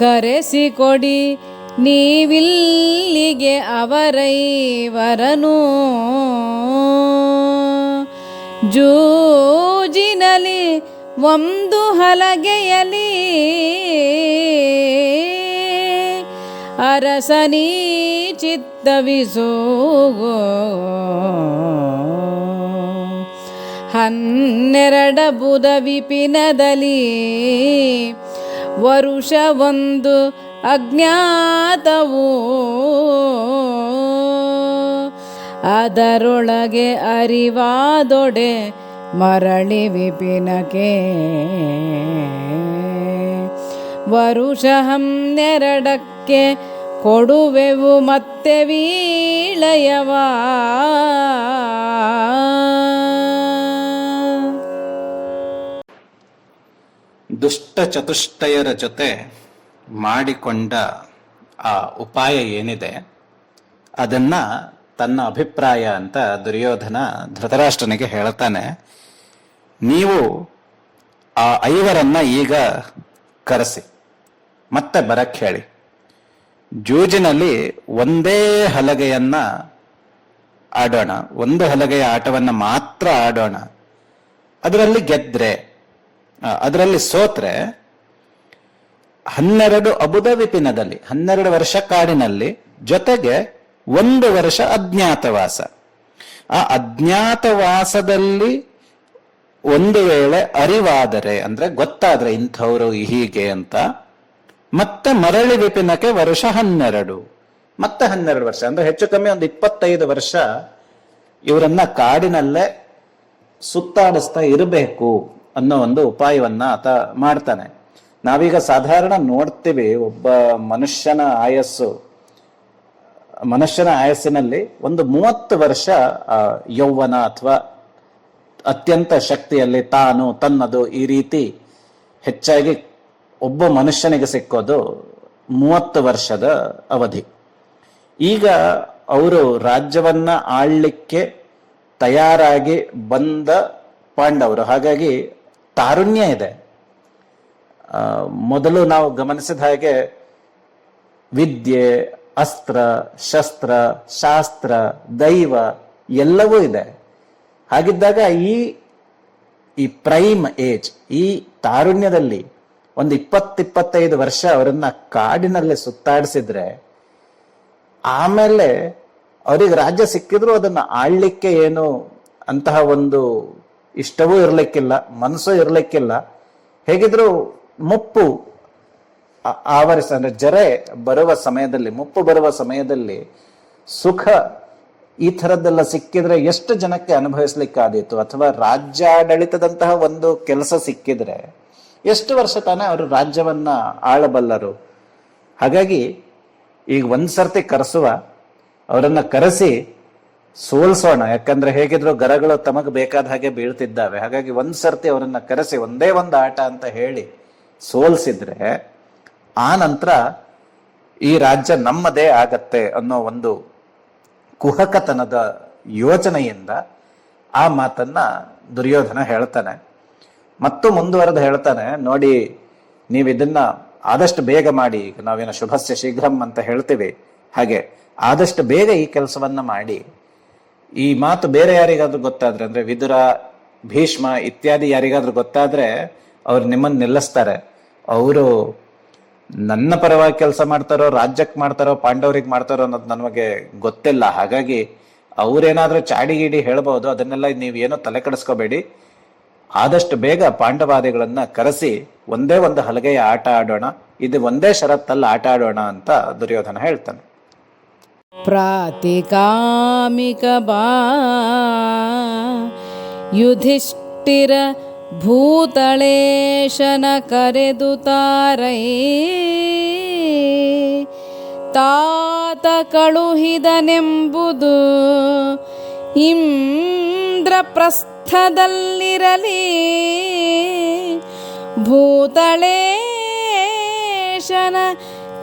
ಕರೆಸಿಕೊಡಿ ನೀವಿಲ್ಲಿಗೆ ಅವರೈವರನು. ಜೂಜಿನಲಿ ಒಂದು ಹಲಗೆಯಲಿ ಅರಸನೀ ಚಿತ್ತವಿಸೋಗೋ. 12 ಬುಧ ವಿಪಿನದಲ್ಲಿ ವರುಷವೊಂದು ಅಜ್ಞಾತವು. ಅದರೊಳಗೆ ಅರಿವಾದೊಡೆ ಮರಳಿ ವಿಪಿನಕ್ಕೆ. ವರುಷ 12ಕ್ಕೆ ಕೊಡುವೆವು ಮತ್ತೆ ವೀಳಯವ. ದುಷ್ಟ ಚತುಷ್ಟಯರ ಜೊತೆ ಮಾಡಿಕೊಂಡ ಆ ಉಪಾಯ ಏನಿದೆ ಅದನ್ನ ತನ್ನ ಅಭಿಪ್ರಾಯ ಅಂತ ದುರ್ಯೋಧನ ಧೃತರಾಷ್ಟ್ರನಿಗೆ ಹೇಳ್ತಾನೆ. ನೀವು ಆ 5ರನ್ನ ಈಗ ಕರೆಸಿ ಮತ್ತೆ ಬರಕ್ಕೆ ಹೇಳಿ. ಜೂಜಿನಲ್ಲಿ ಒಂದೇ ಹಲಗೆಯನ್ನ ಆಡೋಣ, ಒಂದು ಹಲಗೆಯ ಆಟವನ್ನ ಮಾತ್ರ ಆಡೋಣ. ಅದರಲ್ಲಿ ಗೆದ್ರೆ, ಅದರಲ್ಲಿ ಸೋತ್ರೆ 12 ಅಬುಧ ವಿಪಿನದಲ್ಲಿ 12 ವರ್ಷ ಕಾಡಿನಲ್ಲಿ, ಜೊತೆಗೆ 1 ವರ್ಷ ಅಜ್ಞಾತವಾಸ. ಆ ಅಜ್ಞಾತವಾಸದಲ್ಲಿ ಒಂದು ವೇಳೆ ಅರಿವಾದರೆ, ಅಂದ್ರೆ ಗೊತ್ತಾದ್ರೆ ಇಂಥವ್ರು ಹೀಗೆ ಅಂತ, ಮತ್ತೆ ಮರಳಿ ವಿಪಿನಕ್ಕೆ ವರುಷ 12, ಮತ್ತೆ 12 ವರ್ಷ, ಅಂದ್ರೆ ಹೆಚ್ಚು ಕಮ್ಮಿ ಒಂದು 25 ವರ್ಷ ಇವರನ್ನ ಕಾಡಿನಲ್ಲೇ ಸುತ್ತಾಡಿಸ್ತಾ ಇರಬೇಕು ಅನ್ನೋ ಒಂದು ಉಪಾಯವನ್ನ ಆತ ಮಾಡ್ತಾನೆ. ನಾವೀಗ ಸಾಧಾರಣ ನೋಡ್ತೀವಿ, ಒಬ್ಬ ಮನುಷ್ಯನ ಆಯಸ್ಸಿನಲ್ಲಿ ಒಂದು 30 ವರ್ಷ ಯೌವನ ಅಥವಾ ಅತ್ಯಂತ ಶಕ್ತಿಯಲ್ಲಿ ತಾನು ತನ್ನದು ಈ ರೀತಿ ಹೆಚ್ಚಾಗಿ ಒಬ್ಬ ಮನುಷ್ಯನಿಗೆ ಸಿಕ್ಕೋದು 30 ವರ್ಷದ ಅವಧಿ. ಈಗ ಅವರು ರಾಜ್ಯವನ್ನ ಆಳ್ಲಿಕ್ಕೆ ತಯಾರಾಗಿ ಬಂದ ಪಾಂಡವರು, ಹಾಗಾಗಿ ತಾರುಣ್ಯ ಇದೆ. ಮೊದಲು ನಾವು ಗಮನಿಸಿದ ಹಾಗೆ ವಿದ್ಯೆ, ಅಸ್ತ್ರ, ಶಸ್ತ್ರ, ಶಾಸ್ತ್ರ, ದೈವ ಎಲ್ಲವೂ ಇದೆ. ಹಾಗಿದ್ದಾಗ ಈ ಪ್ರೈಮ್ ಏಜ್, ಈ ತಾರುಣ್ಯದಲ್ಲಿ ಒಂದು 20-25 ವರ್ಷ ಅವರನ್ನ ಕಾಡಿನಲ್ಲಿ ಸುತ್ತಾಡಿಸಿದ್ರೆ, ಆಮೇಲೆ ಅವ್ರಿಗೆ ರಾಜ್ಯ ಸಿಕ್ಕಿದ್ರು ಅದನ್ನ ಆಳ್ಲಿಕ್ಕೆ ಏನು ಅಂತಹ ಒಂದು ಇಷ್ಟವೂ ಇರ್ಲಿಕ್ಕಿಲ್ಲ, ಮನಸ್ಸು ಇರ್ಲಿಕ್ಕಿಲ್ಲ. ಹೇಗಿದ್ರು ಮುಪ್ಪು ಆವರಿಸ, ಅಂದ್ರೆ ಜರೆ ಬರುವ ಸಮಯದಲ್ಲಿ, ಮುಪ್ಪು ಬರುವ ಸಮಯದಲ್ಲಿ ಸುಖ ಈ ಥರದ್ದೆಲ್ಲ ಸಿಕ್ಕಿದ್ರೆ ಎಷ್ಟು ಜನಕ್ಕೆ ಅನುಭವಿಸ್ಲಿಕ್ಕಾದೀತು? ಅಥವಾ ರಾಜ್ಯಾಡಳಿತದಂತಹ ಒಂದು ಕೆಲಸ ಸಿಕ್ಕಿದ್ರೆ ಎಷ್ಟು ವರ್ಷ ತಾನೇ ಅವರು ರಾಜ್ಯವನ್ನ ಆಳಬಲ್ಲರು? ಹಾಗಾಗಿ ಈಗ ಒಂದ್ಸರ್ತಿ ಕರೆಸುವ, ಅವರನ್ನ ಕರೆಸಿ ಸೋಲ್ಸೋಣ. ಯಾಕಂದ್ರೆ ಹೇಗಿದ್ರು ಗರಗಳು ತಮಗ್ ಬೇಕಾದ ಹಾಗೆ ಬೀಳ್ತಿದ್ದಾವೆ. ಹಾಗಾಗಿ ಒಂದ್ಸರ್ತಿ ಅವರನ್ನ ಕರೆಸಿ ಒಂದೇ ಒಂದು ಆಟ ಅಂತ ಹೇಳಿ ಸೋಲ್ಸಿದ್ರೆ ಆ ನಂತರ ಈ ರಾಜ್ಯ ನಮ್ಮದೇ ಆಗತ್ತೆ ಅನ್ನೋ ಒಂದು ಕುಹಕತನದ ಯೋಚನೆಯಿಂದ ಆ ಮಾತನ್ನ ದುರ್ಯೋಧನ ಹೇಳ್ತಾನೆ. ಮತ್ತು ಮುಂದುವರೆದು ಹೇಳ್ತಾನೆ, ನೋಡಿ ನೀವು ಇದನ್ನ ಆದಷ್ಟು ಬೇಗ ಮಾಡಿ. ಈಗ ನಾವೇನೋ ಶುಭಸ್ಯ ಶೀಘ್ರಂ ಅಂತ ಹೇಳ್ತೀವಿ, ಹಾಗೆ ಆದಷ್ಟು ಬೇಗ ಈ ಕೆಲಸವನ್ನ ಮಾಡಿ. ಈ ಮಾತು ಬೇರೆ ಯಾರಿಗಾದ್ರೂ ಗೊತ್ತಾದ್ರೆ, ಅಂದ್ರೆ ವಿದುರ, ಭೀಷ್ಮ ಇತ್ಯಾದಿ ಯಾರಿಗಾದ್ರೂ ಗೊತ್ತಾದ್ರೆ ಅವ್ರು ನಿಮ್ಮನ್ನ ನಿಲ್ಲಿಸ್ತಾರೆ. ಅವರು ನನ್ನ ಪರವಾಗಿ ಕೆಲಸ ಮಾಡ್ತಾರೋ, ರಾಜ್ಯಕ್ಕೆ ಮಾಡ್ತಾರೋ, ಪಾಂಡವರಿಗೆ ಮಾಡ್ತಾರೋ ಅನ್ನೋದು ನಮಗೆ ಗೊತ್ತಿಲ್ಲ. ಹಾಗಾಗಿ ಅವ್ರೇನಾದ್ರೂ ಚಾಡಿಗೀಡಿ ಹೇಳ್ಬಹುದು, ಅದನ್ನೆಲ್ಲ ನೀವೇನೋ ತಲೆ ಕೆಡಿಸ್ಕೋಬೇಡಿ. ಆದಷ್ಟು ಬೇಗ ಪಾಂಡವಾದಿಗಳನ್ನ ಕರೆಸಿ ಒಂದೇ ಒಂದು ಹಲಗೆಯ ಆಟ ಆಡೋಣ, ಇದು ಒಂದೇ ಷರತ್ತಲ್ಲಿ ಆಟ ಆಡೋಣ ಅಂತ ದುರ್ಯೋಧನ ಹೇಳ್ತಾನೆ. ಪ್ರಾತಿಕಾಮಿಕ ಬಾ ಯುಧಿಷ್ಠಿರ ಭೂತಳೇಶನ ಕರೆದು ತಾರೈ ತಾತ ಕಳುಹಿದನೆಂಬುದು ಇಂದ್ರಪ್ರಸ್ಥದಲ್ಲಿರಲಿ. ಭೂತಳೇಶನ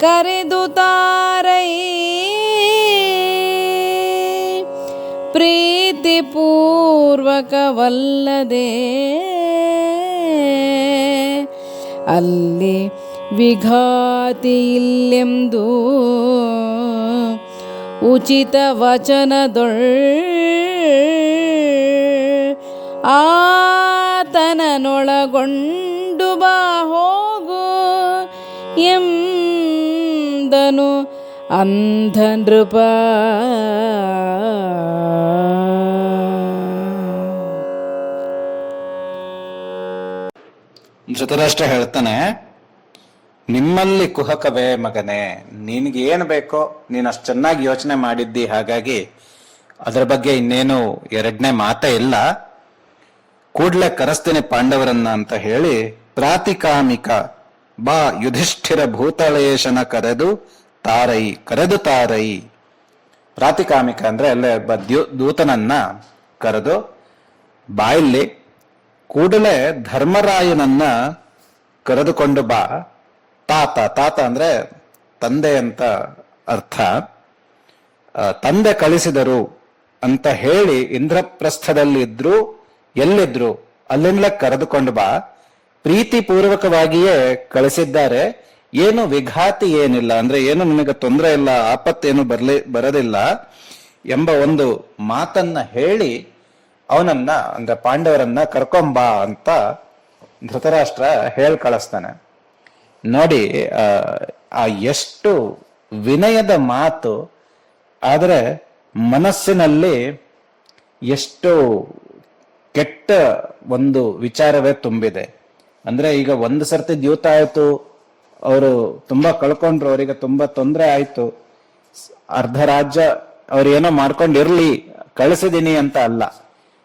ಕರೆದು ತಾರೈ ಪ್ರೀತಿಪೂರ್ವಕವಲ್ಲದೆ ಅಲ್ಲಿ ವಿಘಾತಿ ಇಲ್ಲೆಂದು ಉಚಿತ ವಚನದೊಳ್ ಆತನನೊಳಗೊಂಡು ಬಾ ಹೋಗು ಎಂದನು ಅಂಧ ನೃಪ. ಧೃತರಾಷ್ಟ್ರ ಹೇಳ್ತಾನೆ, ನಿಮ್ಮಲ್ಲಿ ಕುಹಕವೇ ಮಗನೇ, ನಿನಗೆ ಏನು ಬೇಕೋ ನೀನು ಅಷ್ಟು ಚೆನ್ನಾಗಿ ಯೋಚನೆ ಮಾಡಿದ್ದಿ, ಹಾಗಾಗಿ ಅದರ ಬಗ್ಗೆ ಇನ್ನೇನು ಎರಡನೇ ಮಾತೇ ಇಲ್ಲ, ಕೂಡ್ಲೆ ಕರೆಸ್ತೀನಿ ಪಾಂಡವರನ್ನ ಅಂತ ಹೇಳಿ ಪ್ರಾತಿಕಾಮಿಕ ಬಾ ಯುಧಿಷ್ಠಿರ ಭೂತಳೇಶನ ಕರೆದು ತಾರೈ. ಪ್ರಾತಿಕಾಮಿಕ ಅಂದ್ರೆ ಅಲ್ಲೇ ದೂತನನ್ನ ಕರೆದು ಬಾಯಲ್ಲಿ ಕೂಡಲೇ ಧರ್ಮರಾಯನನ್ನ ಕರೆದುಕೊಂಡು ಬಾ. ತಾತ ಅಂದ್ರೆ ತಂದೆ ಅಂತ ಅರ್ಥ. ತಂದೆ ಕಳಿಸಿದರು ಅಂತ ಹೇಳಿ ಇಂದ್ರಪ್ರಸ್ಥದಲ್ಲಿ ಎಲ್ಲಿದ್ರು ಅಲ್ಲಿಂದಲೇ ಕರೆದುಕೊಂಡು ಬಾ. ಪ್ರೀತಿಪೂರ್ವಕವಾಗಿಯೇ ಕಳಿಸಿದ್ದಾರೆ, ಏನು ವಿಘಾತಿ ಏನಿಲ್ಲ, ಅಂದ್ರೆ ಏನು ನಿನಗೆ ತೊಂದರೆ ಇಲ್ಲ, ಆಪತ್ತೇನು ಬರದಿಲ್ಲ ಎಂಬ ಒಂದು ಮಾತನ್ನ ಹೇಳಿ ಅವನನ್ನ ಅಂದ್ರೆ ಪಾಂಡವರನ್ನ ಕರ್ಕೊಂಬಾ ಅಂತ ಧೃತರಾಷ್ಟ್ರ ಹೇಳಿ ಕಳಿಸ್ತಾನೆ. ನೋಡಿ ಆ ಎಷ್ಟು ವಿನಯದ ಮಾತು, ಆದರೆ ಮನಸ್ಸಿನಲ್ಲಿ ಎಷ್ಟು ಕೆಟ್ಟ ಒಂದು ವಿಚಾರವೇ ತುಂಬಿದೆ. ಅಂದ್ರೆ ಈಗ ಒಂದು ಸರ್ತಿ ದ್ಯೂತ ಆಯ್ತು, ಅವರು ತುಂಬಾ ಕಳ್ಕೊಂಡ್ರು, ಅವರಿಗೆ ತುಂಬಾ ತೊಂದರೆ ಆಯ್ತು, ಅರ್ಧ ರಾಜ್ಯ ಅವ್ರು ಏನೋ ಮಾಡ್ಕೊಂಡಿರ್ಲಿ, ಕಳಿಸಿದೀನಿ ಅಂತ ಅಲ್ಲ,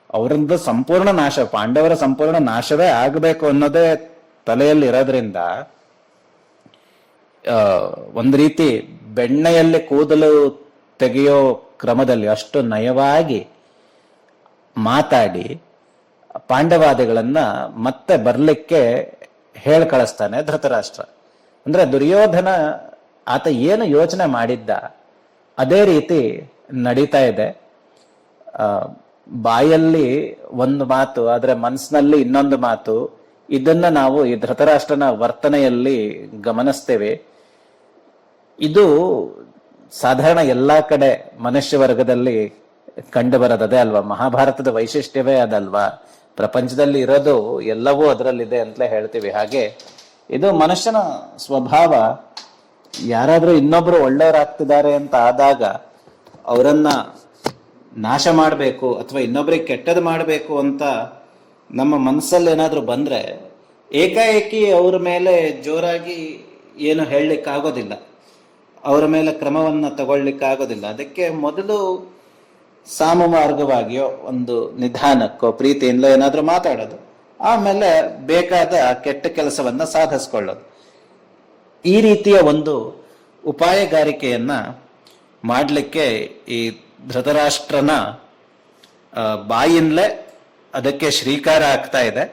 ಅವರದ್ದು ಸಂಪೂರ್ಣ ನಾಶ, ಪಾಂಡವರ ಸಂಪೂರ್ಣ ನಾಶವೇ ಆಗಬೇಕು ಅನ್ನೋದೇ ತಲೆಯಲ್ಲಿ ಇರೋದ್ರಿಂದ ಒಂದು ರೀತಿ ಬೆಣ್ಣೆಯಲ್ಲಿ ಕೂದಲು ತೆಗೆಯೋ ಕ್ರಮದಲ್ಲಿ ಅಷ್ಟು ನಯವಾಗಿ ಮಾತಾಡಿ ಪಾಂಡವಾದಿಗಳನ್ನ ಮತ್ತೆ ಬರ್ಲಿಕ್ಕೆ ಹೇಳಿ ಕಳಿಸ್ತಾನೆ ಧೃತರಾಷ್ಟ್ರ. ಅಂದ್ರೆ ದುರ್ಯೋಧನ ಆತ ಏನು ಯೋಚನೆ ಮಾಡಿದ್ದ ಅದೇ ರೀತಿ ನಡೀತಾ ಇದೆ. ಬಾಯಲ್ಲಿ ಒಂದು ಮಾತು, ಆದ್ರೆ ಮನಸ್ಸಿನಲ್ಲಿ ಇನ್ನೊಂದು ಮಾತು. ಇದನ್ನ ನಾವು ಈ ಧೃತರಾಷ್ಟ್ರನ ವರ್ತನೆಯಲ್ಲಿ ಗಮನಿಸ್ತೇವೆ. ಇದು ಸಾಧಾರಣ ಎಲ್ಲಾ ಕಡೆ ಮನುಷ್ಯ ವರ್ಗದಲ್ಲಿ ಕಂಡು ಬರೋದೇ ಅಲ್ವಾ. ಮಹಾಭಾರತದ ವೈಶಿಷ್ಟ್ಯವೇ ಅದಲ್ವಾ. ಪ್ರಪಂಚದಲ್ಲಿ ಇರೋದು ಎಲ್ಲವೂ ಅದರಲ್ಲಿದೆ ಅಂತಲೇ ಹೇಳ್ತೀವಿ. ಹಾಗೆ ಇದು ಮನುಷ್ಯನ ಸ್ವಭಾವ. ಯಾರಾದ್ರೂ ಇನ್ನೊಬ್ರು ಒಳ್ಳೆಯವರಾಗ್ತಿದ್ದಾರೆ ಅಂತ ಆದಾಗ ಅವರನ್ನ ನಾಶ ಮಾಡಬೇಕು ಅಥವಾ ಇನ್ನೊಬ್ರಿಗೆ ಕೆಟ್ಟದ್ದು ಮಾಡಬೇಕು ಅಂತ ನಮ್ಮ ಮನಸ್ಸಲ್ಲಿ ಏನಾದ್ರೂ ಬಂದ್ರೆ ಏಕಾಏಕಿ ಅವ್ರ ಮೇಲೆ ಜೋರಾಗಿ ಏನು ಹೇಳಲಿಕ್ಕಾಗೋದಿಲ್ಲ, ಅವರ ಮೇಲೆ ಕ್ರಮವನ್ನ ತಗೊಳ್ಲಿಕ್ಕಾಗೋದಿಲ್ಲ. ಅದಕ್ಕೆ ಮೊದಲು ಸಾಮಮಾರ್ಗವಾಗಿಯೋ ಒಂದು ನಿಧಾನಕ್ಕೋ ಪ್ರೀತಿಯಿಂದಲೋ ಏನಾದ್ರೂ ಮಾತಾಡೋದು, ಆಮೇಲೆ ಬೇಕಾದ ಕೆಟ್ಟ ಕೆಲಸವನ್ನ ಸಾಧಿಸ್ಕೊಳ್ಳೋದು. ಈ ರೀತಿಯ ಒಂದು ಉಪಾಯಗಾರಿಕೆಯನ್ನ ಮಾಡಲಿಕ್ಕೆ ಈ ಧೃತರಾಷ್ಟ್ರನ ಬಾಯಿಂದಲೇ ಅದಕ್ಕೆ ಶ್ರೀಕಾರ ಆಗ್ತಾ ಇದೆ.